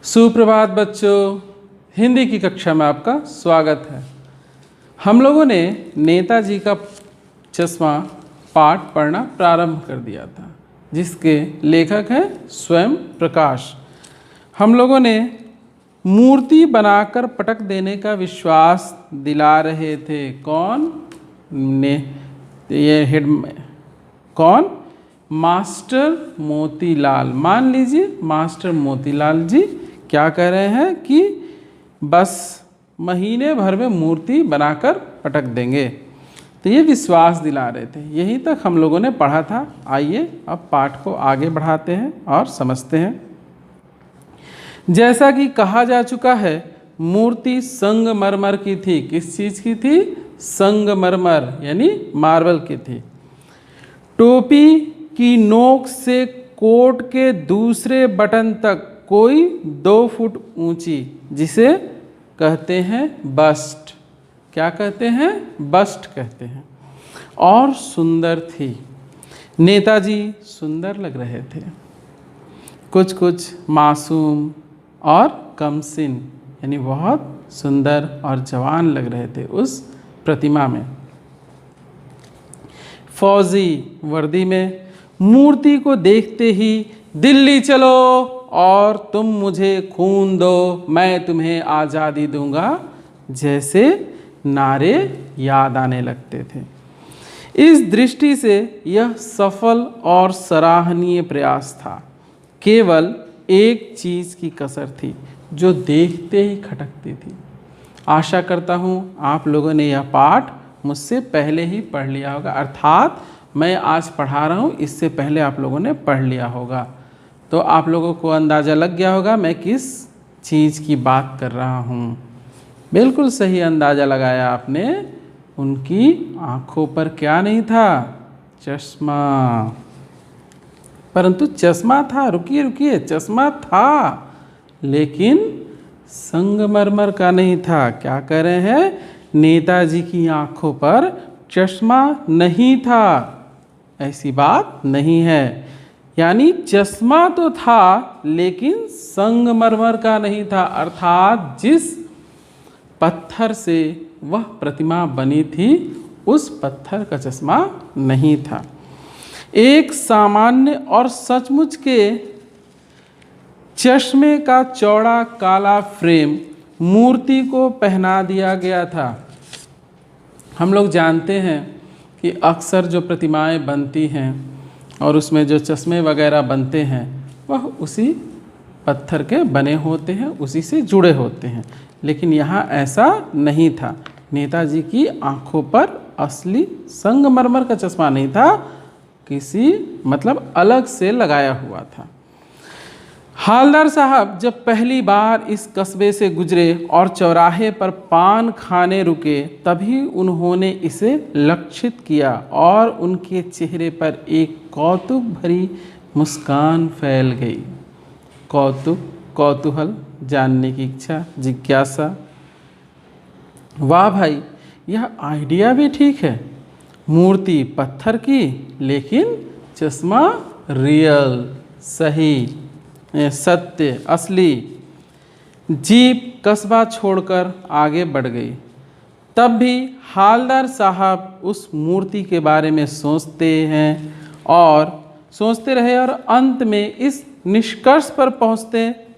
सुप्रभात बच्चों, हिंदी की कक्षा में आपका स्वागत है। हम लोगों ने नेताजी का चश्मा पाठ पढ़ना प्रारंभ कर दिया था, जिसके लेखक हैं स्वयं प्रकाश। हम लोगों ने मूर्ति बनाकर पटक देने का विश्वास दिला रहे थे। कौन? मास्टर मोतीलाल। मान लीजिए मास्टर मोतीलाल जी क्या कह रहे हैं कि बस महीने भर में मूर्ति बनाकर पटक देंगे, तो ये विश्वास दिला रहे थे। यहीं तक हम लोगों ने पढ़ा था। आइए अब पाठ को आगे बढ़ाते हैं और समझते हैं। जैसा कि कहा जा चुका है, मूर्ति संगमरमर की थी। किस चीज़ की थी? संगमरमर यानी मार्बल की थी। टोपी की नोक से कोट के दूसरे बटन तक कोई 2 फुट ऊंची, जिसे कहते हैं बस्ट। क्या कहते हैं? बस्ट कहते हैं। और सुंदर थी। नेताजी सुंदर लग रहे थे, कुछ मासूम और कमसिन, यानी बहुत सुंदर और जवान लग रहे थे उस प्रतिमा में। फौजी वर्दी में मूर्ति को देखते ही दिल्ली चलो और तुम मुझे खून दो, मैं तुम्हें आज़ादी दूंगा जैसे नारे याद आने लगते थे। इस दृष्टि से यह सफल और सराहनीय प्रयास था। केवल एक चीज़ की कसर थी जो देखते ही खटकती थी। आशा करता हूँ आप लोगों ने यह पाठ मुझसे पहले ही पढ़ लिया होगा, अर्थात मैं आज पढ़ा रहा हूँ, इससे पहले आप लोगों ने पढ़ लिया होगा। तो आप लोगों को अंदाज़ा लग गया होगा मैं किस चीज़ की बात कर रहा हूँ। बिल्कुल सही अंदाज़ा लगाया आपने। उनकी आँखों पर क्या नहीं था? चश्मा। परंतु चश्मा था, रुकिए, चश्मा था, लेकिन संगमरमर का नहीं था। क्या कह रहे हैं? नेताजी की आँखों पर चश्मा नहीं था। ऐसी बात नहीं है। यानी चश्मा तो था, लेकिन संगमरमर का नहीं था, अर्थात जिस पत्थर से वह प्रतिमा बनी थी उस पत्थर का चश्मा नहीं था। एक सामान्य और सचमुच के चश्मे का चौड़ा काला फ्रेम मूर्ति को पहना दिया गया था। हम लोग जानते हैं कि अक्सर जो प्रतिमाएं बनती हैं और उसमें जो चश्मे वगैरह बनते हैं वह उसी पत्थर के बने होते हैं, उसी से जुड़े होते हैं। लेकिन यहाँ ऐसा नहीं था। नेताजी की आँखों पर असली संगमरमर का चश्मा नहीं था, किसी अलग से लगाया हुआ था। हालदार साहब जब पहली बार इस कस्बे से गुजरे और चौराहे पर पान खाने रुके, तभी उन्होंने इसे लक्षित किया और उनके चेहरे पर एक कौतुक भरी मुस्कान फैल गई। कौतुक, कौतूहल, जानने की इच्छा, जिज्ञासा। वाह भाई, यह आइडिया भी ठीक है। मूर्ति पत्थर की, लेकिन चश्मा रियल, सही, सत्य, असली। जीप कस्बा छोड़कर आगे बढ़ गई। तब भी हालदार साहब उस मूर्ति के बारे में सोचते रहे और अंत में इस निष्कर्ष पर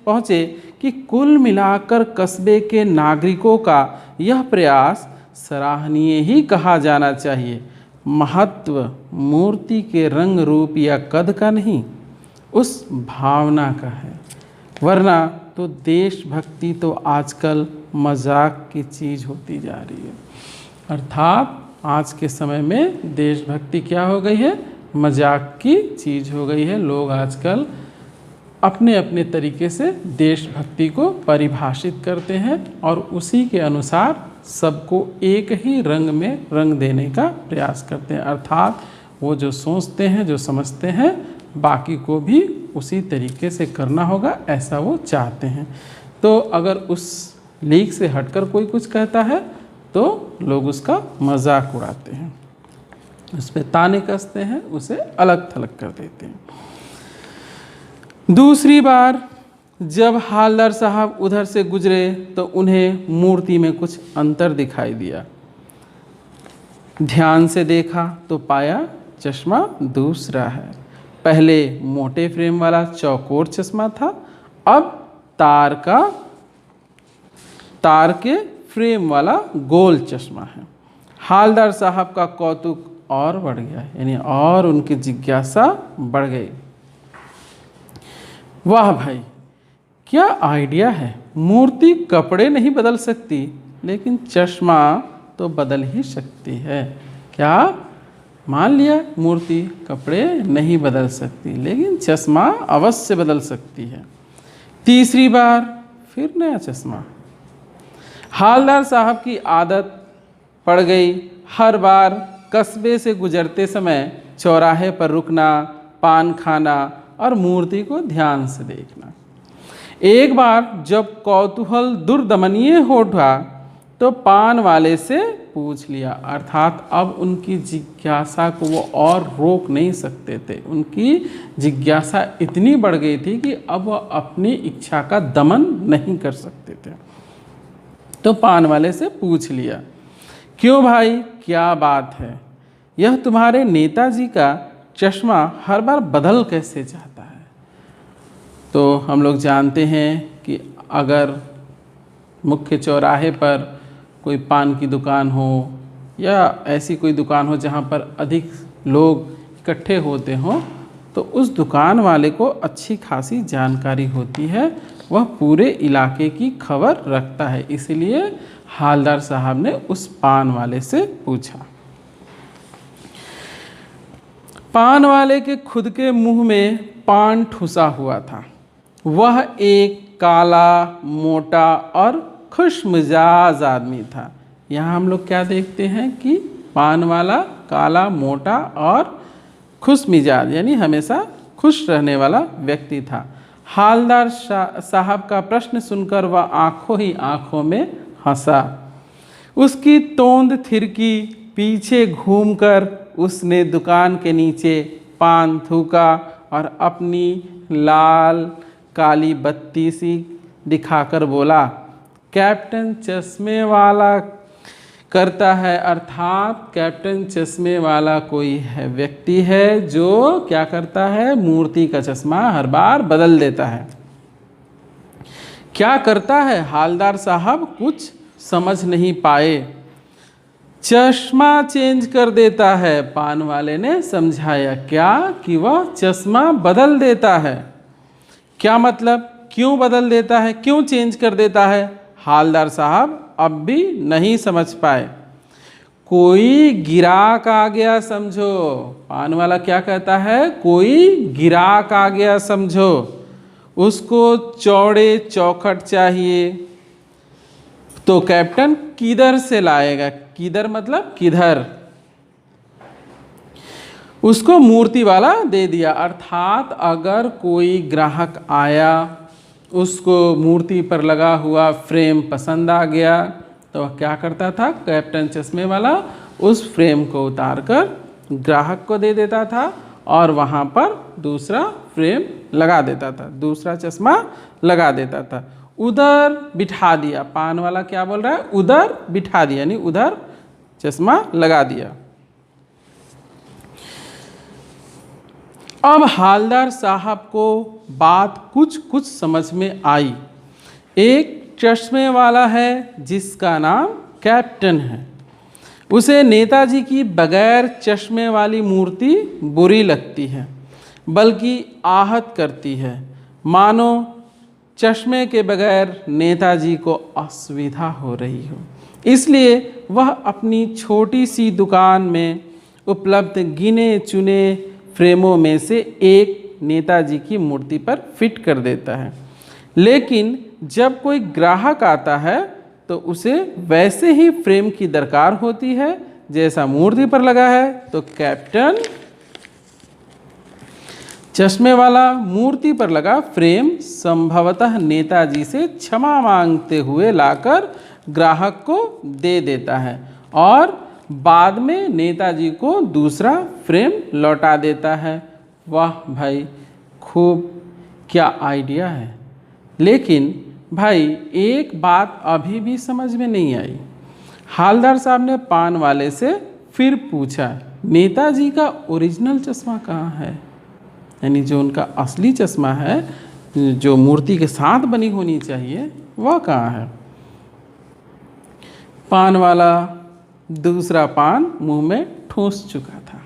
पहुँचे कि कुल मिलाकर कस्बे के नागरिकों का यह प्रयास सराहनीय ही कहा जाना चाहिए। महत्व मूर्ति के रंग रूप या कद का नहीं, उस भावना का है। वरना तो देशभक्ति तो आजकल मजाक की चीज़ होती जा रही है। अर्थात आज के समय में देशभक्ति क्या हो गई है? मजाक की चीज़ हो गई है। लोग आजकल अपने अपने तरीके से देशभक्ति को परिभाषित करते हैं और उसी के अनुसार सबको एक ही रंग में रंग देने का प्रयास करते हैं। अर्थात वो जो सोचते हैं, जो समझते हैं, बाकी को भी उसी तरीके से करना होगा, ऐसा वो चाहते हैं। तो अगर उस लीक से हटकर कोई कुछ कहता है तो लोग उसका मजाक उड़ाते हैं, उस पर ताने कसते हैं, उसे अलग थलग कर देते हैं। दूसरी बार जब हालदार साहब उधर से गुजरे तो उन्हें मूर्ति में कुछ अंतर दिखाई दिया। ध्यान से देखा तो पाया चश्मा दूसरा है। पहले मोटे फ्रेम वाला चौकोर चश्मा था, अब तार के फ्रेम वाला गोल चश्मा है। हालदार साहब का कौतुक और बढ़ गया, यानी और उनकी जिज्ञासा बढ़ गई। वाह भाई, क्या आइडिया है। मूर्ति कपड़े नहीं बदल सकती, लेकिन चश्मा तो बदल ही सकती है। क्या मान लिया, मूर्ति कपड़े नहीं बदल सकती, लेकिन चश्मा अवश्य बदल सकती है। तीसरी बार फिर नया चश्मा। हालदार साहब की आदत पड़ गई हर बार कस्बे से गुजरते समय चौराहे पर रुकना, पान खाना और मूर्ति को ध्यान से देखना। एक बार जब कौतूहल दुर्दमनीय हो उठा तो पान वाले से पूछ लिया, अर्थात अब उनकी जिज्ञासा को वो और रोक नहीं सकते थे। उनकी जिज्ञासा इतनी बढ़ गई थी कि अब वह अपनी इच्छा का दमन नहीं कर सकते थे। तो पान वाले से पूछ लिया, क्यों भाई, क्या बात है, यह तुम्हारे नेताजी का चश्मा हर बार बदल कैसे जाता है। तो हम लोग जानते हैं कि अगर मुख्य चौराहे पर कोई पान की दुकान हो या ऐसी कोई दुकान हो जहाँ पर अधिक लोग इकट्ठे होते हों, तो उस दुकान वाले को अच्छी खासी जानकारी होती है, वह पूरे इलाके की खबर रखता है। इसलिए हालदार साहब ने उस पान वाले से पूछा। पान वाले के खुद के मुंह में पान ठुसा हुआ था। वह एक काला, मोटा और खुशमिजाज आदमी था। यहाँ हम लोग क्या देखते हैं कि पान वाला काला, मोटा और खुशमिजाज, यानी हमेशा खुश रहने वाला व्यक्ति था। हालदार साहब का प्रश्न सुनकर वह आंखों ही आंखों में हंसा। उसकी तोंद थिरकी, पीछे घूमकर उसने दुकान के नीचे पान थूका और अपनी लाल काली बत्ती सी दिखाकर बोला, कैप्टन चश्मे वाला करता है, अर्थात कैप्टन चश्मे वाला कोई है व्यक्ति है जो क्या करता है, मूर्ति का चश्मा हर बार बदल देता है। क्या करता है, हालदार साहब कुछ समझ नहीं पाए। चश्मा चेंज कर देता है, पान वाले ने समझाया। क्या कि वह चश्मा बदल देता है। क्या मतलब, क्यों बदल देता है, क्यों चेंज कर देता है, हालदार साहब अब भी नहीं समझ पाए। कोई गिराक आ गया समझो। पान वाला क्या कहता है, कोई गिराक आ गया समझो, उसको चौड़े चौखट चाहिए, तो कैप्टन किधर से लाएगा। किधर मतलब किधर, उसको मूर्ति वाला दे दिया। अर्थात अगर कोई ग्राहक आया, उसको मूर्ति पर लगा हुआ फ्रेम पसंद आ गया, तो वह क्या करता था, कैप्टन चश्मे वाला उस फ्रेम को उतारकर ग्राहक को दे देता था और वहाँ पर दूसरा फ्रेम लगा देता था, दूसरा चश्मा लगा देता था। उधर बिठा दिया, पान वाला क्या बोल रहा है, उधर बिठा दिया, यानी उधर चश्मा लगा दिया। अब हालदार साहब को बात कुछ समझ में आई। एक चश्मे वाला है जिसका नाम कैप्टन है, उसे नेताजी की बगैर चश्मे वाली मूर्ति बुरी लगती है, बल्कि आहत करती है, मानो चश्मे के बगैर नेताजी को असुविधा हो रही हो। इसलिए वह अपनी छोटी सी दुकान में उपलब्ध गिने चुने फ्रेमों में से एक नेताजी की मूर्ति पर फिट कर देता है। लेकिन जब कोई ग्राहक आता है तो उसे वैसे ही फ्रेम की दरकार होती है जैसा मूर्ति पर लगा है। तो कैप्टन चश्मे वाला मूर्ति पर लगा फ्रेम संभवतः नेताजी से क्षमा मांगते हुए लाकर ग्राहक को दे देता है और बाद में नेताजी को दूसरा फ्रेम लौटा देता है। वाह भाई, खूब, क्या आइडिया है। लेकिन भाई एक बात अभी भी समझ में नहीं आई। हालदार साहब ने पान वाले से फिर पूछा, नेताजी का ओरिजिनल चश्मा कहाँ है? यानी जो उनका असली चश्मा है, जो मूर्ति के साथ बनी होनी चाहिए, वह कहाँ है? पान वाला दूसरा पान मुंह में ठूंस चुका था।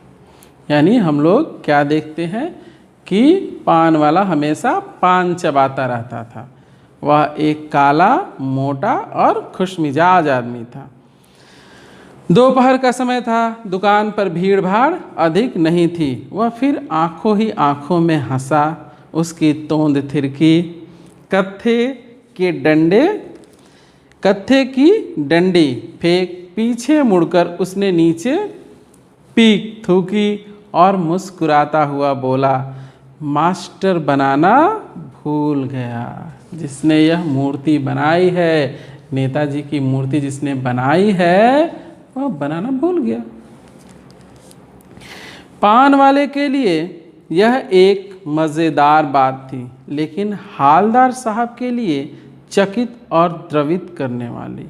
यानी हम लोग क्या देखते हैं कि पान वाला हमेशा पान चबाता रहता था। वह एक काला, मोटा और खुशमिजाज आदमी था। दोपहर का समय था, दुकान पर भीड़ भाड़ अधिक नहीं थी। वह फिर आंखों ही आंखों में हंसा, उसकी तोंद थिरकी। कत्थे की डंडी फेंक पीछे मुड़कर उसने नीचे पीक थूकी और मुस्कुराता हुआ बोला, मास्टर बनाना भूल गया। जिसने यह मूर्ति बनाई है, नेताजी की मूर्ति जिसने बनाई है, वह बनाना भूल गया। पान वाले के लिए यह एक मज़ेदार बात थी, लेकिन हालदार साहब के लिए चकित और द्रवित करने वाली।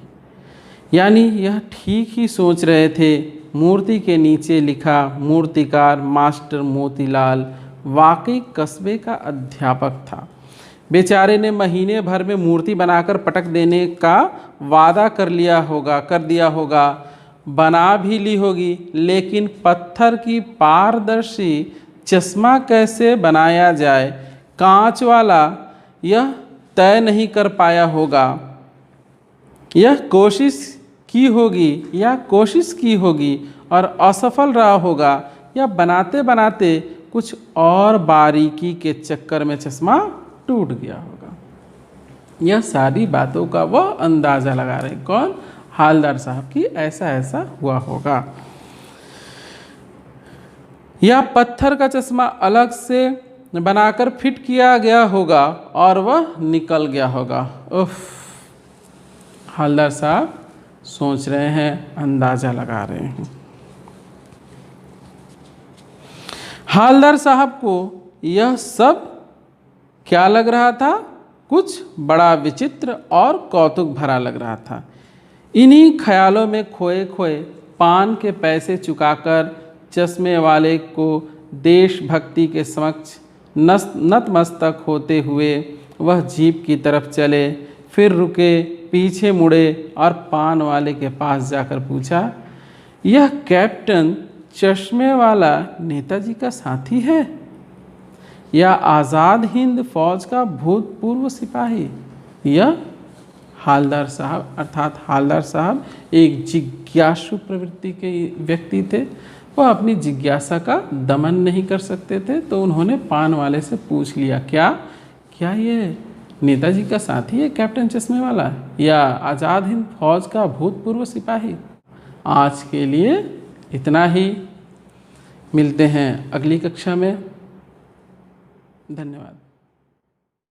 यानी यह ठीक ही सोच रहे थे। मूर्ति के नीचे लिखा, मूर्तिकार मास्टर मोतीलाल वाकई कस्बे का अध्यापक था। बेचारे ने महीने भर में मूर्ति बनाकर पटक देने का वादा कर दिया होगा, बना भी ली होगी, लेकिन पत्थर की पारदर्शी चश्मा कैसे बनाया जाए, कांच वाला, यह तय नहीं कर पाया होगा। यह कोशिश की होगी और असफल रहा होगा, या बनाते बनाते कुछ और बारीकी के चक्कर में चश्मा टूट गया होगा। यह सारी बातों का वह अंदाज़ा लगा रहे कौन? हालदार साहब की ऐसा हुआ होगा। या पत्थर का चश्मा अलग से बनाकर फिट किया गया होगा और वह निकल गया होगा। उफ, हालदार साहब सोच रहे हैं, अंदाज़ा लगा रहे हैं। हालदार साहब को यह सब क्या लग रहा था? कुछ बड़ा विचित्र और कौतुक भरा लग रहा था। इन्हीं ख्यालों में खोए खोए पान के पैसे चुकाकर चश्मे वाले को देशभक्ति के समक्ष नतमस्तक होते हुए वह जीप की तरफ चले, फिर रुके, पीछे मुड़े और पान वाले के पास जाकर पूछा, यह कैप्टन चश्मे वाला नेताजी का साथी है या आज़ाद हिंद फौज का भूतपूर्व सिपाही? यह हालदार साहब अर्थात हालदार साहब एक जिज्ञासु प्रवृत्ति के व्यक्ति थे। वह अपनी जिज्ञासा का दमन नहीं कर सकते थे, तो उन्होंने पान वाले से पूछ लिया, क्या ये नेताजी का साथी है कैप्टन चश्मे वाला, या आज़ाद हिंद फौज का भूतपूर्व सिपाही? आज के लिए इतना ही। मिलते हैं अगली कक्षा में। धन्यवाद।